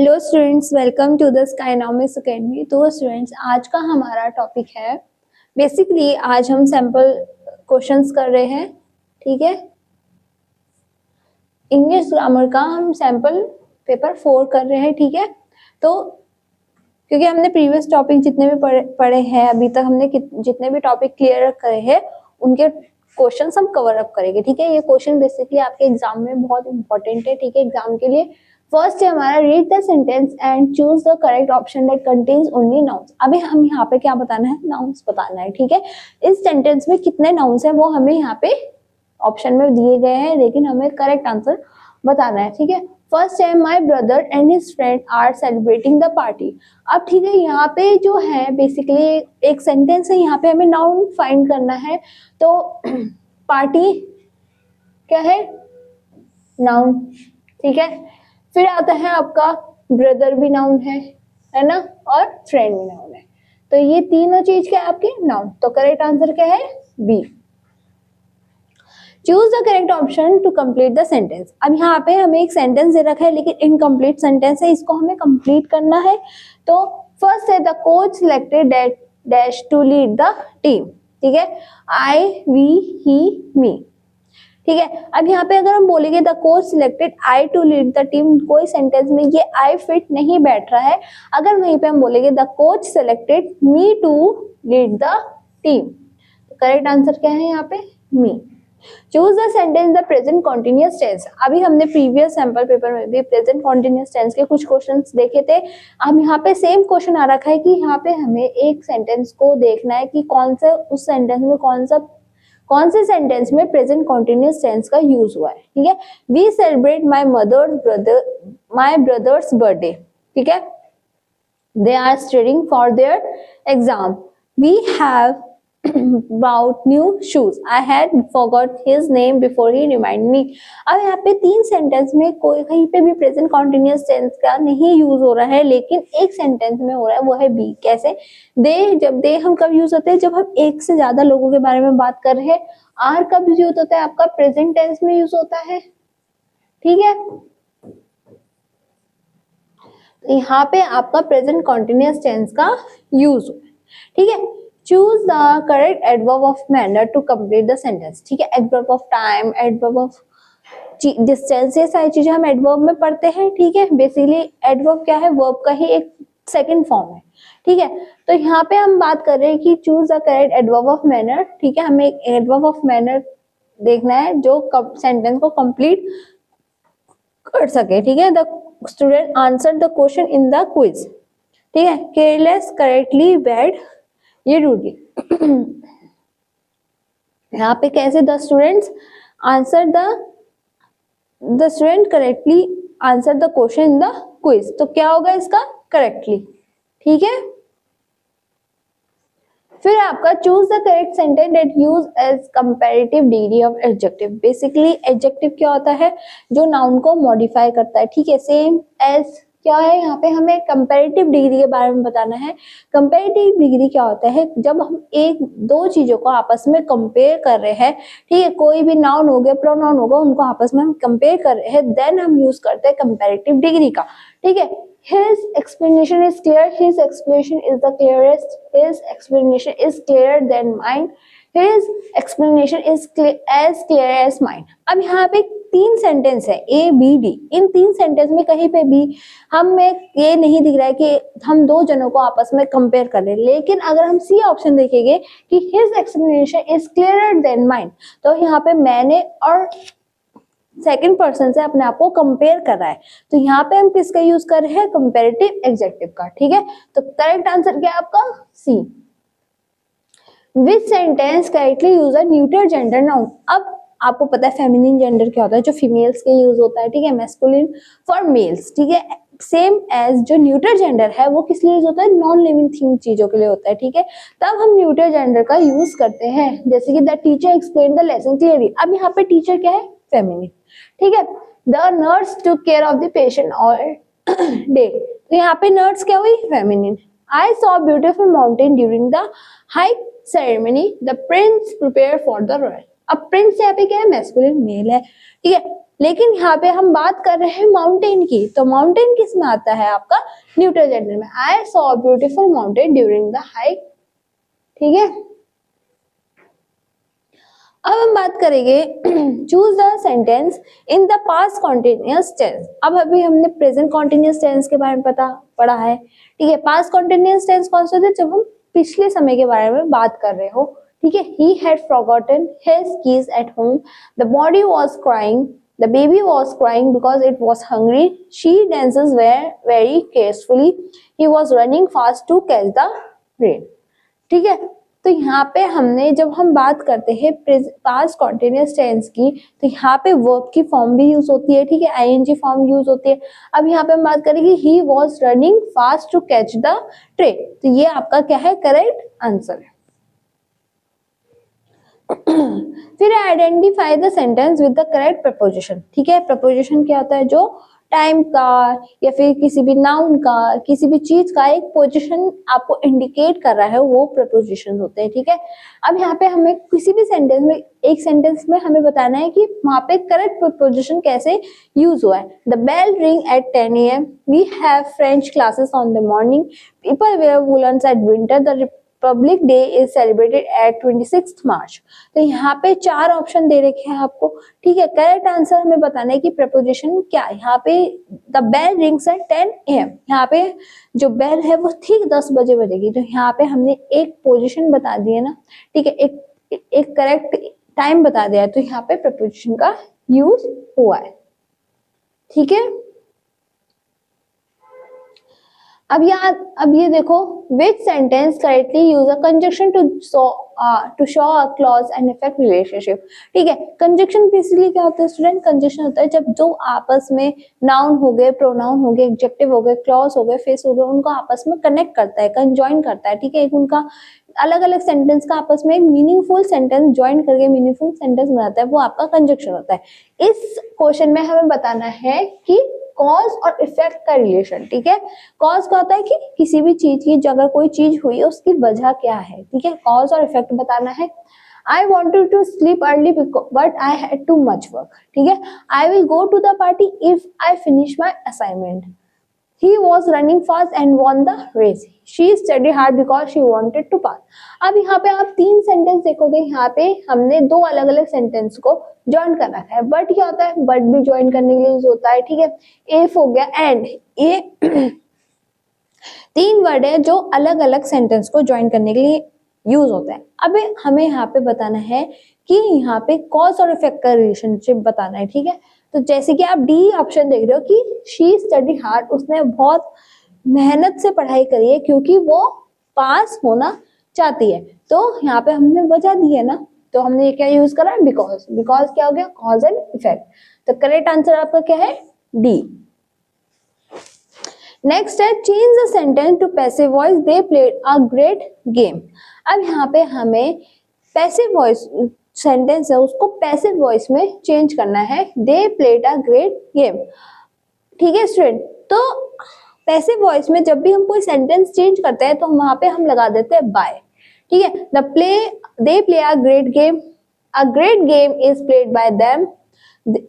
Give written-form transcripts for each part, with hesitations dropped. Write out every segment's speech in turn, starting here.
Hello students, welcome to the Skynomics academy. तो students, आज का हमारा टॉपिक है बेसिकली आज हम सैंपल क्वेश्चंस कर रहे हैं। ठीक है, इंग्लिश ग्रामर का हम सैंपल पेपर 4 कर रहे हैं। ठीक है, तो क्योंकि हमने प्रीवियस टॉपिक जितने भी पढ़े हैं अभी तक, हमने जितने भी टॉपिक क्लियर करे हैं उनके क्वेश्चंस हम कवर अप करेंगे। ठीक है, ये क्वेश्चन बेसिकली आपके एग्जाम में बहुत इंपॉर्टेंट है। ठीक है, एग्जाम के लिए फर्स्ट है हमारा read the sentence and choose the correct option that contains only nouns. अभी हम यहाँ पे क्या बताना है? नाउन्स बताना है। ठीक है, इस सेंटेंस में कितने नाउन्स है वो हमें यहाँ पे ऑप्शन में दिए गए हैं, लेकिन हमें करेक्ट आंसर बताना है। ठीक है, फर्स्ट है my brother and his friend are celebrating the party. अब ठीक है, यहाँ पे जो है बेसिकली एक सेंटेंस है, यहाँ पे हमें नाउन फाइंड करना है। तो पार्टी क्या है? नाउन। ठीक है, फिर आता है आपका ब्रदर भी नाउन है ना, और फ्रेंड भी नाउन है। तो ये तीनों चीज क्या है आपकी? नाउन। तो करेक्ट आंसर क्या है? B. Choose the correct option to complete the sentence. अब यहाँ पे हमें एक सेंटेंस दे रखा है लेकिन इनकम्प्लीट सेंटेंस है, इसको हमें कंप्लीट करना है। तो फर्स्ट है the coach selected dash to lead the team. ठीक है, आई, वी, ही, मी। ठीक है, अब यहाँ पे अगर हम बोलेंगे the coach selected I to lead the team, कोई सेंटेंस में ये आई फिट नहीं बैठ रहा है। अगर वहीं पे हम बोलेंगे the coach selected me to lead the team, तो करेक्ट आंसर क्या है यहाँ पे? Me. Choose the sentence the present continuous tense. अभी हमने प्रीवियस सैंपल पेपर में भी प्रेजेंट कॉन्टिन्यूअस टेंस के कुछ क्वेश्चंस देखे थे। अब यहाँ पे सेम क्वेश्चन आ रखा है कि यहाँ पे हमें एक सेंटेंस को देखना है कि कौन से उस सेंटेंस में कौन से सेंटेंस में प्रेजेंट कॉन्टिन्यूअस टेंस का यूज हुआ है। ठीक है, we celebrate my brother's birthday. ठीक है, they are studying for their exam. We have bought new shoes. I had forgot his name before he reminded me. अब यहाँ पे तीन सेंटेंस में कोई कहीं पे भी प्रेजेंट कॉन्टिन्यूअस टेंस का नहीं यूज हो रहा है, लेकिन एक सेंटेंस में हो रहा है, वो है बी। कैसे? दे, जब दे हम कब यूज होते हैं? जब हम एक से ज्यादा लोगों के बारे में बात कर रहे हैं। आर कब यूज होता है? आपका प्रेजेंट टेंस में यूज होता है। ठीक है, यहाँ पे आपका प्रेजेंट कॉन्टिन्यूअस टेंस का यूज हुआ है। ठीक है, choose the correct adverb of manner to complete the sentence. ठीक है, adverb of time, adverb of distance, ये सारी चीजें हम एडवर्ब में पढ़ते हैं। ठीक है, बेसिकली एडवर्ब क्या है? वर्ब का ही एक सेकंड फॉर्म है। ठीक है, तो यहाँ पे हम बात कर रहे हैं कि choose the correct adverb of manner. ठीक है, हमें एक एडवर्ब ऑफ मैनर देखना है जो सेंटेंस को कंप्लीट कर सके। ठीक है, the student answer the question in the quiz. ठीक है, केयरलेस, करेक्टली, बैड, ये रूडली। यहाँ पे कैसे? The students answer the student correctly answer the question in the quiz, तो क्या होगा इसका? करेक्टली। ठीक है, फिर आपका choose the correct sentence that use as comparative degree of adjective. Basically adjective क्या होता है? जो नाउन को मॉडिफाई करता है। ठीक है, सेम एज क्या है? यहाँ पे हमें कंपैरेटिव डिग्री के बारे में बताना है। कंपैरेटिव डिग्री क्या होता है? जब हम एक दो चीजों को आपस में कंपेयर कर रहे हैं, ठीक है, कोई भी नाउन हो गया, प्रोनाउन होगा, उनको आपस में हम कंपेयर कर रहे हैं, देन हम यूज करते हैं कंपैरेटिव डिग्री का। ठीक है, his explanation is clear, his explanation is the clearest, his explanation is clearer than mine, his explanation is as clear as mine। अब यहाँ पे तीन सेंटेंस है ए बी डी। इन तीन सेंटेंस में कहीं पे भी हमें ये नहीं दिख रहा है कि हम दो जनों को आपस में कंपेयर कर रहे हैं, लेकिन अगर हम सी ऑप्शन देखेंगे कि his explanation is clearer than mine, तो यहाँ पे मैंने और सेकंड पर्सन से अपने आप को कंपेयर कर रहा है, तो यहाँ पे हम किसका यूज कर रहे हैं? कंपैरेटिव एडजेक्टिव का। ठीक है, तो करेक्ट आंसर क्या है आपका? C. Which sentence correctly use a neutral gender noun. अब आपको पता है फेमिनिन जेंडर क्या होता है? जो फीमेल्स के यूज होता है। ठीक है, मैस्कुलिन फॉर मेल्स। ठीक है, सेम एज जो न्यूट्रल जेंडर है वो किस लिए यूज होता है? नॉन लिविंग थिंग चीजों के लिए होता है। ठीक है, तब हम न्यूट्रल जेंडर का यूज करते हैं, जैसे कि the teacher explain the lesson clearly. अब यहाँ पे टीचर क्या है? फेमिनिन। ठीक है, the nurse took care of the patient all day, तो यहाँ पे नर्स क्या हुई? Feminine. I saw beautiful mountain during the hike ceremony, the Prince prepare for the royal. अब प्रिंस यहाँ पे क्या है, मैस्कुलिन मेल है, ठीक है। लेकिन यहाँ पे हम बात कर रहे हैं माउंटेन की, तो माउंटेन किस में आता है आपका, न्यूट्रल जेंडर में। I saw beautiful mountain during the hike, ठीक है। अब हम बात करेंगे choose the sentence in the past continuous tense. अब अभी हमने प्रेजेंट कॉन्टिन्यूअस टेंस के बारे में पढ़ा है, ठीक है। पास्ट कॉन्टिन्यूअस टेंस कौन सा होता है, जब हम पिछले समय के बारे में बात कर रहे हो, ठीक है। He had forgotten his keys at home. The body was crying. The baby was crying because it was hungry. She dances very carefully. He was running fast to catch the rain. ठीक है। तो यहाँ पे हमने जब हम बात करते हैं पास्ट कॉन्टिन्यूअस टेंस की, तो यहाँ पे वर्ब की फॉर्म भी यूज होती है, ठीक है। आईएनजी फॉर्म यूज होती है। अब यहाँ पे हम बात करेंगे he was running fast to catch the train, तो ये आपका क्या है, करेक्ट आंसर है। फिर identify the sentence with the correct preposition, ठीक है। प्रपोजिशन क्या होता है, जो टाइम का या फिर किसी भी नाउन का, किसी भी चीज का एक पोजीशन आपको इंडिकेट कर रहा है, वो प्रपोजिशन होते हैं, ठीक है। अब यहाँ पे हमें किसी भी सेंटेंस में, एक सेंटेंस में हमें बताना है कि वहां पे करेक्ट प्रपोजिशन कैसे यूज हुआ है। The bell ring at 10 AM, we have French classes on the morning, people wear woolens at winter, the public day is celebrated at 26 March. तो यहाँ पे 4 ऑप्शन दे रखे हैं आपको, ठीक है। करेक्ट आंसर हमें बताना है कि प्रपोजिशन क्या है। यहाँ पे the bell rings at 10 AM, यहाँ पे जो बेल है वो ठीक 10 बजे बजेगी, तो यहाँ पे हमने एक पोजिशन बता दी है ना, ठीक है, एक करेक्ट टाइम बता दिया है, तो यहाँ पे प्रपोजिशन का यूज हुआ है, ठीक है। अब ये देखो, which sentence correctly use a conjunction to show a clause and effect relationship, ठीक है। कंजक्शन बेसिकली क्या होता है स्टूडेंट, कंजक्शन होता है जब जो आपस में नाउन हो गए, प्रोनाउन हो गए, एडजेक्टिव हो गए, क्लॉज हो गए, फेस हो गए, उनको आपस में कनेक्ट करता है, कंजॉइन करता है, ठीक है। एक उनका अलग अलग सेंटेंस का आपस में एक मीनिंगफुल सेंटेंस ज्वाइन करके मीनिंगफुल सेंटेंस बनाता है, वो आपका कंजक्शन होता है। इस क्वेश्चन में हमें बताना है कि कॉज और इफेक्ट का रिलेशन, ठीक है। कॉज क्या होता है कि किसी भी चीज की, अगर कोई चीज हुई है उसकी वजह क्या है, ठीक है। कॉज और इफेक्ट बताना है। I wanted to sleep early but I had too much work, ठीक है। I will go to the party if I finish my assignment. He was running fast and won the race. She studied hard because she wanted to pass. अब यहाँ पे आप 3 sentence देखोगे, यहाँ पे हमने 2 अलग अलग सेंटेंस को ज्वाइन कर रखा है। बट क्या होता है, बट भी ज्वाइन करने के लिए यूज होता है, ठीक है। इफ हो गया, एंड, ये 3 वर्ड है जो अलग अलग सेंटेंस को ज्वाइन करने के लिए यूज होता है। अब हमें यहाँ पे बताना है कि यहाँ पे कॉज और इफेक्ट का रिलेशनशिप बताना है, ठीक है। तो जैसे कि आप डी ऑप्शन देख रहे हो कि शी स्टडी हार्ड, उसने बहुत मेहनत से पढ़ाई करी है क्योंकि वो पास होना चाहती है, तो यहाँ पे हमने वजह दी है ना, तो हमने ये क्या यूज करा है, बिकॉज। बिकॉज क्या हो गया, कॉज एंड इफेक्ट। तो करेक्ट आंसर आपका क्या है, डी। नेक्स्ट है, change the sentence to passive voice, they played a great game. अब यहाँ पे हमें पैसिव वॉइस सेंटेंस है उसको पैसिव वॉइस में चेंज करना है, दे प्लेड अ ग्रेट गेम, ठीक है स्टूडेंट। तो पैसिव वॉइस में जब भी हम कोई सेंटेंस चेंज करते हैं तो वहां पे हम लगा देते हैं बाय, ठीक है। They play a great game, a great game is played by them,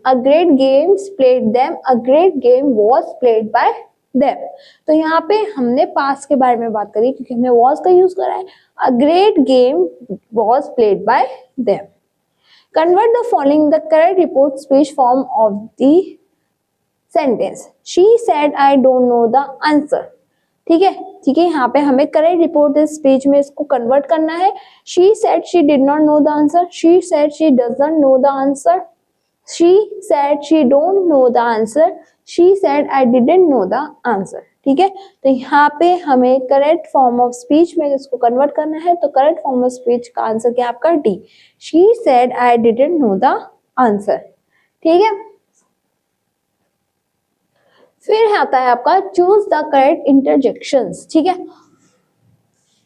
a great games played them, a great game was played by them. तो यहाँ पे हमने पास्ट के बारे में बात करी क्योंकि हमने वाज का यूज करा है। अ great game was played by them. Convert the following the correct report speech form of the sentence. She said I don't know the answer. ठीक है, ठीक है। यहाँ पे हमें करेक्ट रिपोर्ट स्पीच में इसको कन्वर्ट करना है। She said she did not know the answer. She said she doesn't know the answer. She said she don't know the answer. She said I didn't know the answer. ठीक है, तो यहाँ पे हमें करेक्ट फॉर्म ऑफ स्पीच में इसको convert करना है, तो करेक्ट फॉर्म ऑफ स्पीच का आंसर क्या आपका D. She said I didn't know the answer, ठीक है। फिर आता है आपका चूज द करेक्ट इंटरजेक्शंस, ठीक है।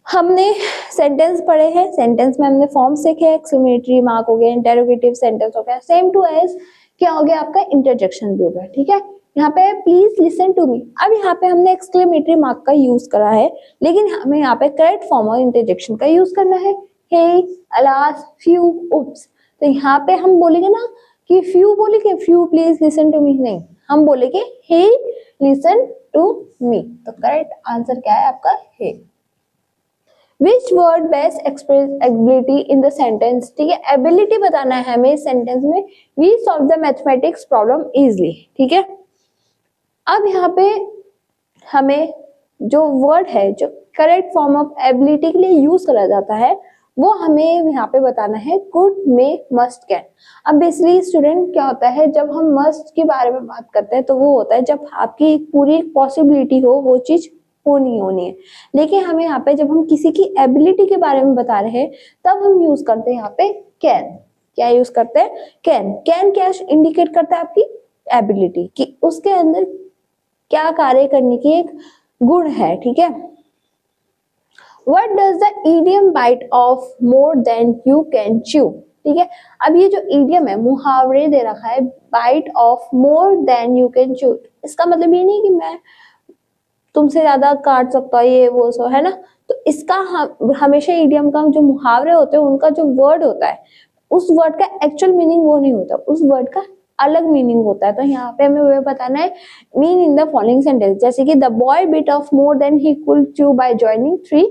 हमने सेंटेंस पढ़े हैं, सेंटेंस में हमने फॉर्म सीखे, एक्सक्लेमेटरी मार्क हो गया, इंटरोगेटिव सेंटेंस हो गया, सेम टू एज क्या हो गया आपका इंटरजेक्शन भी हो गया, ठीक है। यहाँ पे प्लीज लिसन टू मी। अब यहाँ पे हमने एक्सक्लेमेटरी मार्क का यूज करा है, लेकिन हमें यहाँ पे करेक्ट फॉर्म और इंटरजेक्शन का यूज करना है। Hey, alas, phew, oops. तो यहाँ पे हम बोलेंगे ना कि फ्यू बोलेंगे, phew please listen to me, नहीं, हम बोलेंगे हे लिसन टू मी। तो करेक्ट आंसर क्या है आपका हे। Which word best express ability in the sentence? ठीक है, एबिलिटी बताना है हमें इस सेंटेंस में। We solve the mathematics problem easily। ठीक है, अब यहाँ पे हमें जो वर्ड है जो करेक्ट फॉर्म ऑफ एबिलिटी के लिए यूज करा जाता है वो हमें यहाँ पे बताना है कुड, मे, मस्ट, कैन। अब बेसिकली स्टूडेंट क्या होता है, जब हम मस्ट के बारे में बात करते हैं तो वो होता है जब आपकी पूरी पॉसिबिलिटी हो वो चीज होनी है। लेकिन हमें यहाँ पे जब हम किसी की एबिलिटी के बारे में बता रहे हैं तब हम यूज करते हैं यहाँ पे कैन। क्या यूज करते हैं? कैन। कैन क्या इंडिकेट करता है? आपकी एबिलिटी, कि उसके अंदर क्या कार्य करने की एक गुण है। ठीक है, What does the idiom bite off more than you can chew? ठीक है, अब ये जो idiom है, मुहावरे दे रखा है bite off more than you can chew। इसका मतलब ये नहीं कि मैं तुमसे ज्यादा काट सकता हूँ, ये वो सो है ना। तो इसका हमेशा idiom का जो मुहावरे होते हैं उनका जो वर्ड होता है उस वर्ड का एक्चुअल मीनिंग वो नहीं होता, उस वर्ड का अलग मीनिंग होता है। तो यहाँ पे हमें वो बताना है mean in the following sentence, जैसे कि the boy bit off more than he could chew by joining 3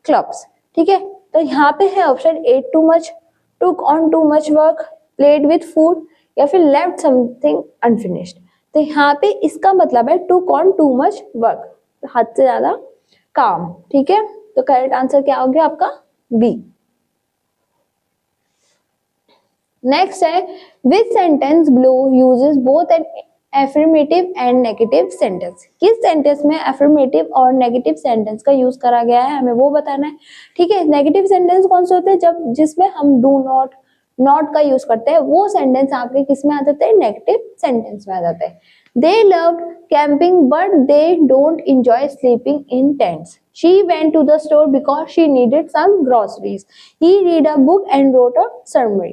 clubs. ठीक है, तो यहाँ पे है option A, too much, took on too much work, played with food, या फिर लेफ्ट समथिंग अनफिनिश्ड। तो यहाँ पे इसका मतलब है टुक ऑन टू मच वर्क, हद से ज्यादा काम। ठीक है, तो करेक्ट आंसर क्या हो गया आपका? बी। नेक्स्ट है which sentence blue uses both an affirmative and negative sentence. किस सेंटेंस में एफर्मेटिव और नेगेटिव सेंटेंस का यूज करा गया है हमें वो बताना है। ठीक है, नेगेटिव सेंटेंस कौन से होते हैं? जब जिसमें हम डू नॉट, नॉट का यूज करते हैं, वो सेंटेंस आपके किस में आ जाते हैं? नेगेटिव सेंटेंस में आ जाते हैं। They loved camping but they don't enjoy sleeping in tents. She went to the store because she needed some groceries. He read a book and wrote a summary.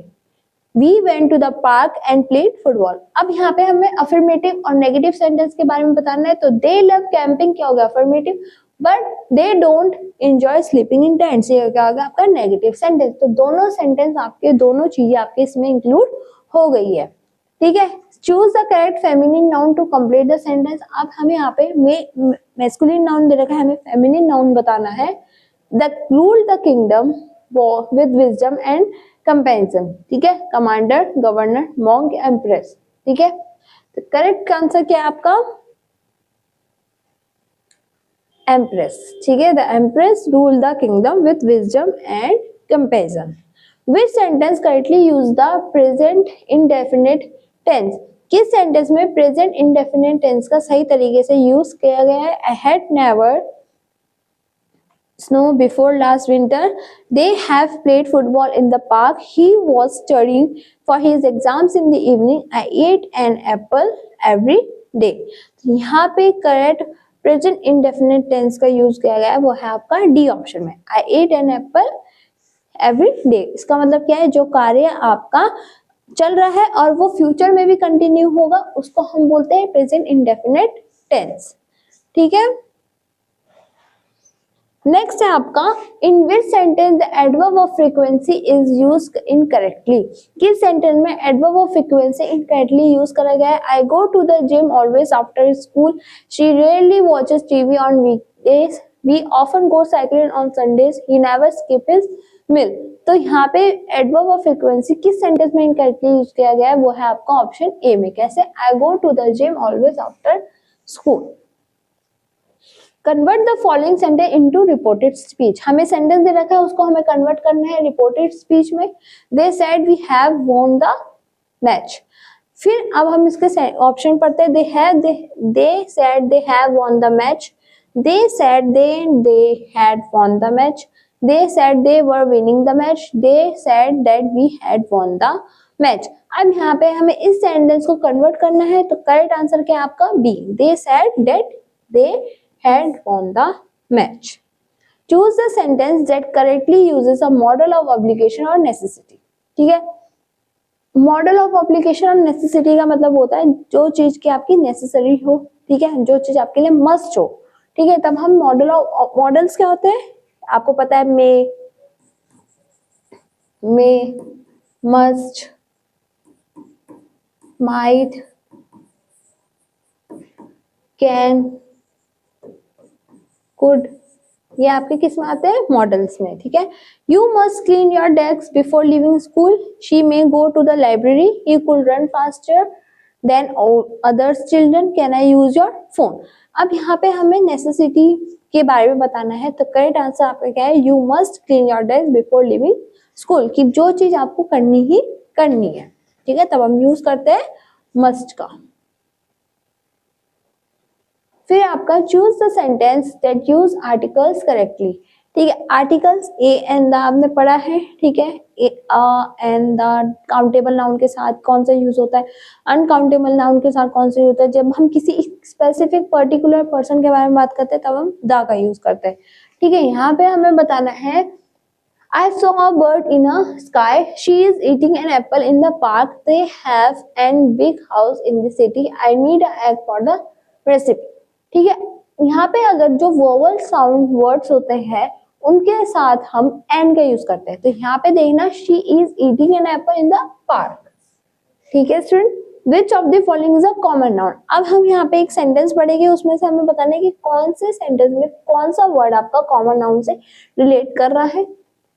We went to the park and played football. अब यहाँ पे हमें affirmative और negative sentence के बारे में बताना है। तो they love camping क्या होगा? Affirmative, but they don't enjoy sleeping in tents ये क्या होगा? आपका नेगेटिव सेंटेंस। तो दोनों सेंटेंस आपके, दोनों चीजें आपके इसमें इंक्लूड हो गई है। ठीक है, choose the correct feminine noun to complete the sentence. अब हमें यहाँ पे मैस्कुलिन नाउन दे रखा है, हमें फेमिनिन नाउन बताना है। The rule the kingdom with wisdom and compassion. ठीक है, कमांडर, गवर्नर, मॉन्क, एम्प्रेस। ठीक है, तो करेक्ट आंसर क्या है आपका? एम्प्रेस। ठीक है, the empress rule the kingdom with wisdom and compassion. Which sentence correctly use the present indefinite tense. किस सेंटेंस में प्रेजेंट इंडेफिनिट टेंस का सही तरीके से यूज किया गया है? I had never snow before last winter. They have played football in the park. He was studying for his exams in the evening. I ate an apple every day. यहाँ पे correct present indefinite tense का use किया गया है वो है आपका D option में, I ate an apple every day। इसका मतलब क्या है? जो कार्य आपका चल रहा है और वो फ्यूचर में भी कंटिन्यू होगा उसको हम बोलते हैं प्रेजेंट इंडेफिनिट टेंस। ठीक है, नेक्स्ट है आपका in which sentence the adverb of frequency is used incorrectly. किस सेंटेंस में adverb of frequency incorrectly use करा गया है? I go to the gym always after school, she rarely watches TV on weekdays, we often go cycling on Sundays, he never skip his meal. तो यहाँ पे adverb of frequency किस sentence में incorrectly use किया गया है वो है आपका ऑप्शन ए में। कैसे? I go to the gym always after school. Convert the following sentence into reported speech. हमें सेंटेंस दे रखा है उसको हमें कन्वर्ट करना है रिपोर्टेड स्पीच में। They said we have won the match. फिर अब हम इसके ऑप्शन पढ़ते हैं। They said they have won the match, they said they had won the match, they said they were winning the match, they said that we had won the match. अब यहाँ पे हमें इस सेंटेंस को convert करना है तो correct answer क्या है आपका? B, they said that they had won the match. Choose the sentence that correctly uses a model of obligation or necessity. ठीक है, मॉडल ऑफ ऑब्लिगेशन और नेसेसिटी का मतलब होता है जो चीज की आपकी नेसेसरी हो, ठीक है, जो चीज आपके लिए मस्ट हो। ठीक है, तब हम मॉडल्स क्या होते हैं आपको पता है? मे, मस्ट, माइट, कैन, कुड, ये आपके किस में आते हैं? मॉडल्स में। ठीक है। You must clean your desk before leaving school, she may go to the library, he could run faster than others children, can I use your phone. अब यहाँ पे हमें नेसेसिटी के बारे में बताना है, तो करेक्ट आंसर आपका क्या है? You must clean your desk before leaving school, कि जो चीज आपको करनी ही करनी है। ठीक है, तब हम यूज करते हैं मस्ट का। फिर आपका choose the sentence that use articles correctly. ठीक है, आर्टिकल्स ए एंड द आपने पढ़ा है। ठीक है, A and the countable noun के साथ कौन सा यूज होता है, अनकाउंटेबल नाउन के साथ कौन सा यूज होता है। जब हम किसी स्पेसिफिक पर्टिकुलर पर्सन के बारे में बात करते हैं तब हम द का यूज करते हैं। ठीक है, यहाँ पे हमें बताना है I saw a bird in a sky. She is eating an apple in the park. They have an big house in the city. I need an egg for the recipe. ठीक है, यहाँ पे अगर जो वोवल साउंड वर्ड्स होते हैं उनके साथ हम एन का यूज करते हैं। तो यहाँ पे देखना, she is eating an apple in the park. ठीक है student, which of the following is a common noun. अब हम यहाँ पे एक सेंटेंस पढ़ेंगे, उसमें से हमें बताना है कि कौन से सेंटेंस में कौन सा वर्ड आपका कॉमन नाउन से रिलेट कर रहा है।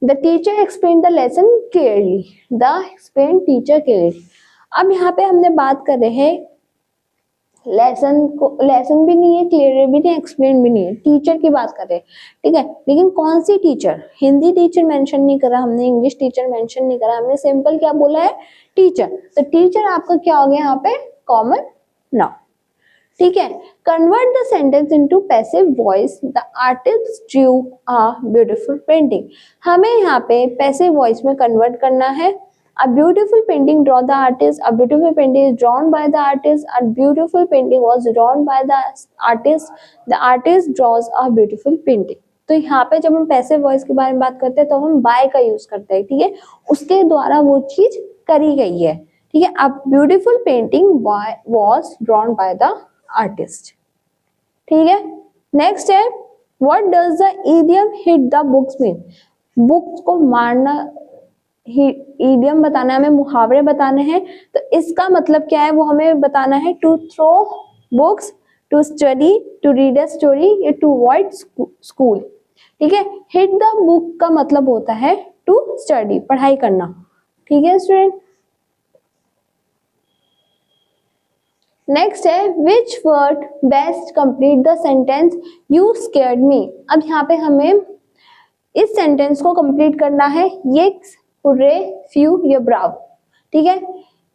The teacher explained the lesson clearly. The explained teacher clearly. अब यहाँ पे हमने बात कर रहे हैं लेसन भी नहीं है, क्लियर भी नहीं, एक्सप्लेन भी नहीं है, टीचर की बात कर रहे हैं। ठीक है, लेकिन कौन सी टीचर? हिंदी टीचर मेंशन नहीं करा हमने, इंग्लिश टीचर मेंशन नहीं करा हमने, सिंपल क्या बोला है? टीचर। तो टीचर आपका क्या हो गया यहाँ पे? Common noun. ठीक है, convert the sentence into passive voice. The artist drew a beautiful painting. हमें यहाँ पे पैसिव वॉइस में कन्वर्ट करना है। A beautiful painting draw the artist, a beautiful painting is drawn by the artist, a beautiful painting was drawn by the artist, the artist draws a beautiful painting. तो यहाँ पे जब हम passive voice के बारे में बात करते हैं तो हम बाय का यूज करते हैं। ठीक है, उसके द्वारा वो चीज करी गई है। ठीक है, a beautiful painting was drawn by the artist. ठीक है, नेक्स्ट है what does the idiom hit the books mean. Books को मारना, इडियम बताना है हमें, मुहावरे बताने हैं। तो इसका मतलब क्या है वो हमें बताना है। To throw books, to study, to read a story, या टू अवॉइड स्कूल। ठीक है, हिट द बुक का मतलब होता है टू स्टडी, पढ़ाई करना। ठीक है स्टूडेंट, नेक्स्ट है which word best complete the sentence you scared me. अब यहाँ पे हमें इस सेंटेंस को कंप्लीट करना है। येक्स, हुर्रे, फ्यू या ब्राव। ठीक है,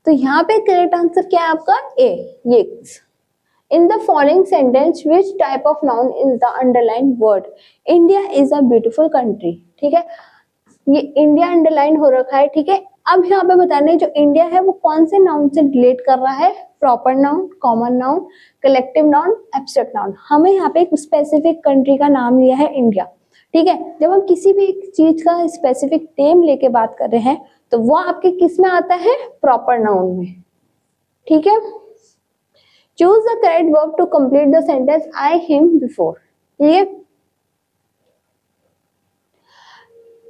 तो यहाँ पे करेक्ट आंसर क्या है आपका? ए, येक्स। In the following sentence which type of noun is the underline word. India is a beautiful country. ठीक है, ये इंडिया अंडरलाइन हो रखा है। ठीक है, अब यहाँ पे बताने जो इंडिया है वो कौन से नाउन से रिलेट कर रहा है? Proper noun, common noun, collective noun, abstract noun. हमें यहाँ पे एक स्पेसिफिक कंट्री का नाम लिया है इंडिया। ठीक है, जब हम किसी भी एक चीज का स्पेसिफिक नेम लेके बात कर रहे हैं तो वो आपके किस में आता है? प्रॉपर नाउन में। ठीक है, choose the correct verb to complete the sentence I him before. ठीक है,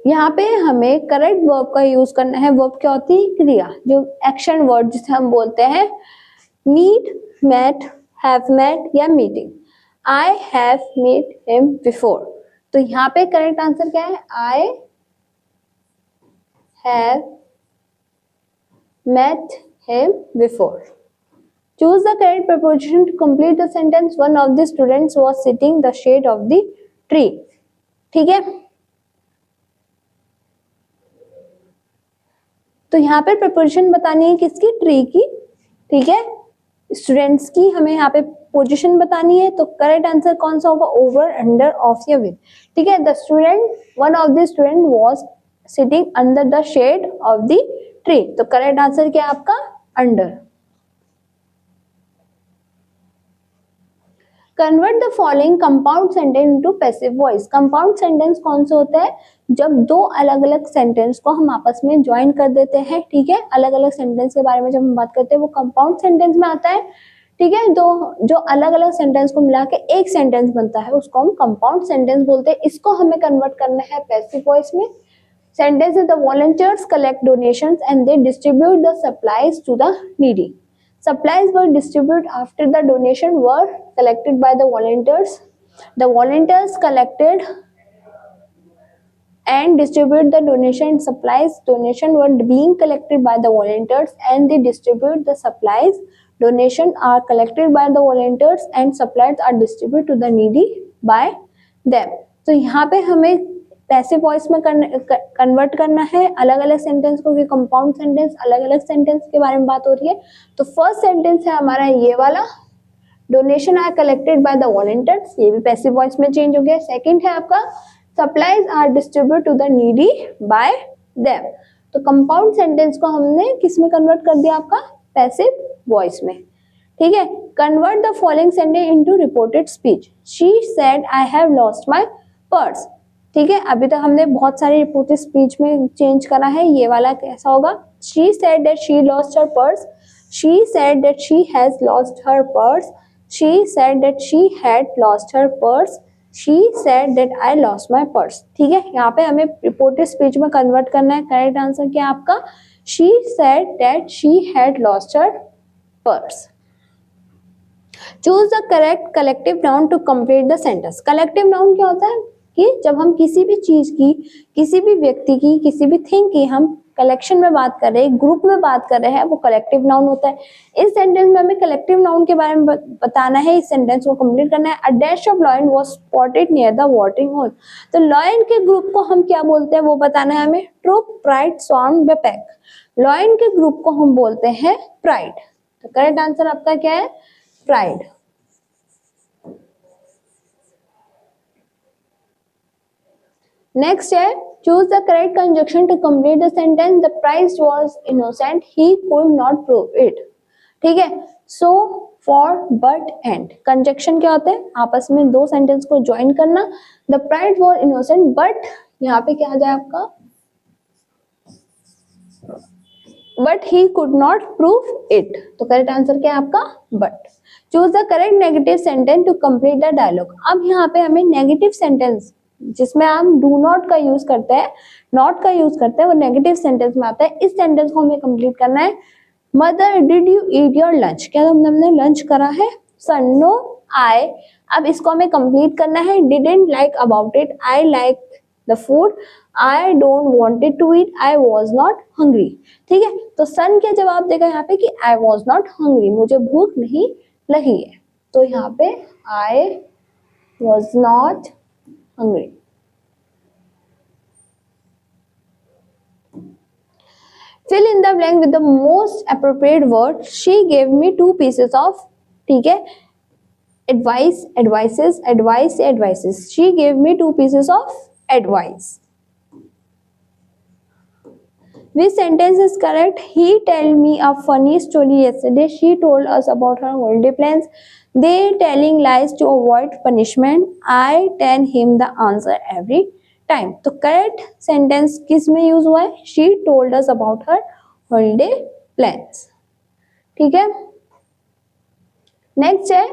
यहाँ पे हमें करेक्ट वर्ब का यूज करना है। वर्ब क्या होती है? क्रिया, जो एक्शन वर्ड जिसे हम बोलते हैं मीट, मेट, हैव मेट या meeting. I have meet him before. तो यहाँ पे करेक्ट आंसर क्या है? I have met him before. Choose the correct preposition to complete the sentence. One of the students was sitting the shade of the tree. ठीक है, तो यहाँ पे प्रपोजिशन बतानी है किसकी? ट्री की। ठीक है, स्टूडेंट्स की हमें यहाँ पे पोजीशन बतानी है। तो करेक्ट आंसर कौन सा होगा? ओवर, अंडर, ऑफ या विद। ठीक है, the student, one of the student was sitting under the shade of the tree. तो करेक्ट आंसर क्या है आपका? Under. Convert the following compound sentence into passive voice. Compound sentence कौन से होता है? जब दो अलग अलग सेंटेंस को हम आपस में ज्वाइन कर देते हैं। ठीक है, अलग अलग सेंटेंस के बारे में जब हम बात करते हैं वो कंपाउंड सेंटेंस में आता है। ठीक है, दो जो अलग अलग सेंटेंस को मिला के एक सेंटेंस बनता है उसको हम कंपाउंड सेंटेंस बोलते हैं। इसको हमें कन्वर्ट करना है पैसिव वॉइस में। Sentence is the volunteers collect donations and they distribute the supplies to the needy. Supplies were distributed after the donation were collected by the volunteers. The volunteers collected and distribute the donation supplies. Donation were being collected by the volunteers and they distribute the supplies. Donation are collected by the volunteers and supplies are distributed to the needy by them. तो यहाँ पे हमें passive voice में convert करना है अलग अलग sentence को, कि कंपाउंड सेंटेंस अलग अलग सेंटेंस के बारे में बात हो रही है. तो फर्स्ट सेंटेंस है हमारा ये वाला, donation are collected by the volunteers, ये भी पैसिव वॉइस में चेंज हो गया. सेकंड है आपका supplies are distribute to the needy by them. तो कंपाउंड सेंटेंस को हमने किस में कन्वर्ट कर दिया, आपका पैसिव वॉइस में. ठीक है. Convert the following sentence into reported speech. She said I have lost my purse. ठीक है. अभी तक हमने बहुत सारी रिपोर्टेड स्पीच में चेंज करा है. ये वाला कैसा होगा, she said that she lost her purse. She said that she has lost her purse. She said that she had lost her purse. She said that I lost my purse. ठीक है. यहाँ पे हमें रिपोर्टेड स्पीच में convert करना है. Correct answer क्या है आपका, she said that she had lost her purse. Choose the correct collective noun to complete the sentence. Collective noun क्या होता है कि जब हम किसी भी चीज की, किसी भी व्यक्ति की, किसी भी थिंग की हम कलेक्शन में बात कर रहे हैं, ग्रुप में बात कर रहे हैं, वो कलेक्टिव नाउन होता है. इस सेंटेंस में हमें कलेक्टिव नाउन के बारे में बताना है. इस सेंटेंस को कंप्लीट करना है. A dash of lion was spotted near the watering hole. तो लॉयन के ग्रुप को हम क्या बोलते हैं वो बताना है हमें. ट्रूप, प्राइड, स्वार्म, व पैक. लॉयन के ग्रुप को हम बोलते हैं प्राइड. तो करेक्ट आंसर आपका क्या है, प्राइड. नेक्स्ट है choose the correct conjunction to complete the sentence. The prize was innocent, he could not prove it. ठीक है. So, for, but, and. Conjunction क्या होते हैं, आपस में दो सेंटेंस को ज्वाइन करना. The prize was innocent but यहाँ पे क्या आ जाए आपका, but he could not prove it. तो करेक्ट आंसर क्या है आपका, but. Choose the correct negative sentence to complete the dialogue. अब यहाँ पे हमें नेगेटिव सेंटेंस जिसमें हम डू नॉट का यूज करते हैं, नॉट का यूज करते हैं, वो नेगेटिव सेंटेंस में आता है. इस सेंटेंस को हमें कंप्लीट करना है. Mother did you eat your lunch. क्या हमने लंच करा है. Son, no, I. अब इसको हमें कंप्लीट करना है. Didn't like about it, I like the food, I don't wanted to eat, I was not hungry. ठीक है. तो सन क्या जवाब देगा यहाँ पे कि आई वाज नॉट हंग्री, मुझे भूख नहीं लगी है. तो यहाँ पे आई was not hungry. Fill in the blank with the most appropriate word. She gave me 2 pieces of, ठीक है, advice, advices, advice, advices. She gave me 2 pieces of advice. Which sentence is correct? He told me a funny story yesterday. She told us about her holiday plans. They telling lies to avoid punishment. I tell him the answer every time. तो correct sentence किस में use हुआ है, she told us about her holiday plans. ठीक है. Next है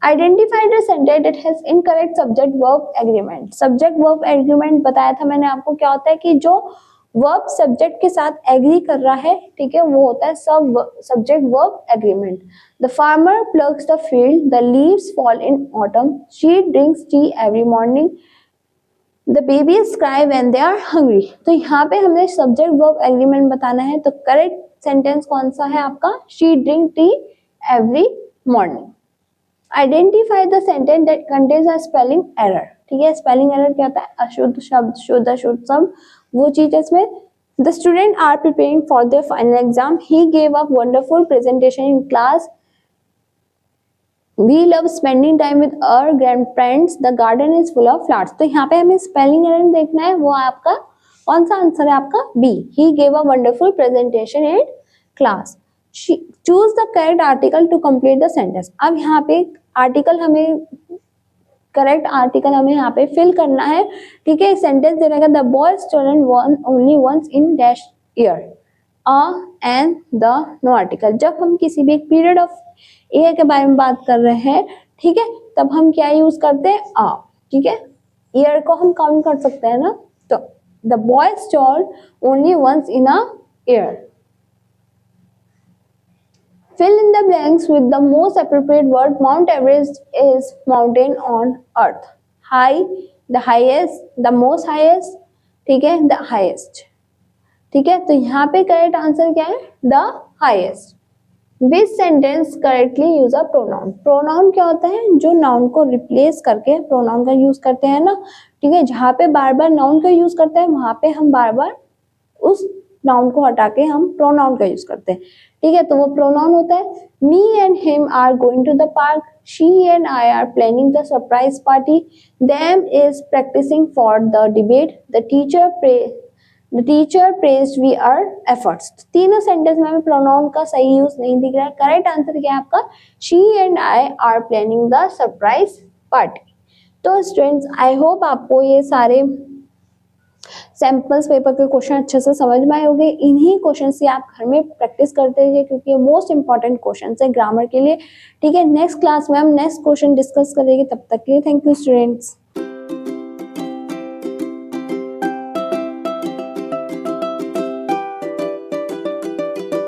identify the sentence that has incorrect subject verb agreement. Subject verb agreement बताया था मैंने आपको, क्या होता है कि जो वर्ब सब्जेक्ट के साथ एग्री कर रहा है, ठीक है, वो होता है subject verb agreement. The farmer plugs the field, the leaves fall in autumn, she drinks tea every morning, the babies cry when they are hungry. तो यहाँ पे हमने सब्जेक्ट वर्ब एग्रीमेंट बताना है. तो करेक्ट सेंटेंस कौन सा है आपका, she drink tea every morning. Identify the sentence that contains a spelling error. ठीक है. स्पेलिंग एरर क्या होता है, अशुद्ध शब्द, शुद्ध अशुद्ध शब्द, वो चीज है इसमें. The student are preparing for their final exam, he gave a wonderful presentation in class, we love spending time with our grandparents, the garden is full of flowers. तो यहाँ पे हमें स्पेलिंग एरर देखना है, वो आपका कौन सा आंसर है आपका, B. He gave a wonderful presentation in class. Choose the correct article to complete the sentence. अब यहाँ पे आर्टिकल हमें, करेक्ट आर्टिकल हमें यहाँ पे फिल करना है. ठीक है. सेंटेंस दे रहेगा the boy student one only once in dash year, a and the no article. जब हम किसी भी एक पीरियड ऑफ ईयर के बारे में बात कर रहे हैं, ठीक है, तब हम क्या यूज करते हैं, अ. ठीक है. ईयर को हम काउंट कर सकते हैं ना. तो The boy stole only once in a year. Fill in the blanks with the most appropriate word. Mount Everest is mountain on earth. High, the highest, the most highest, ठीक है, the highest, ठीक है। तो यहाँ पे correct answer क्या है, the highest. Which sentence correctly use a pronoun. Pronoun क्या होता है, जो नाउन को रिप्लेस करके प्रोनाउन का यूज करते हैं ना, ठीक है। जहाँ पे बार बार नाउन का यूज करते हैं वहां पे हम बार बार उस नाउन को हटा के हम प्रोनाउन का यूज करते हैं, ठीक है। तो वो प्रोनाउन होता है, me and him are going to the park, she and I are planning the surprise party, them is practicing for the debate, the teacher praised we our efforts. तीनों सेंटेंस में हमें प्रोनाउन का सही use नहीं दिख रहा है। Correct answer क्या है आपका, she and I are planning the surprise party. तो स्टूडेंट्स, आई होप आपको ये सारे सैम्पल्स पेपर के क्वेश्चन अच्छे से समझ में आए होंगे। इन्हीं क्वेश्चन से आप घर में प्रैक्टिस करते रहिए, क्योंकि ये मोस्ट इंपॉर्टेंट क्वेश्चन है ग्रामर के लिए, ठीक है। नेक्स्ट क्लास में हम नेक्स्ट क्वेश्चन डिस्कस करेंगे। तब तक के लिए थैंक यू स्टूडेंट्स।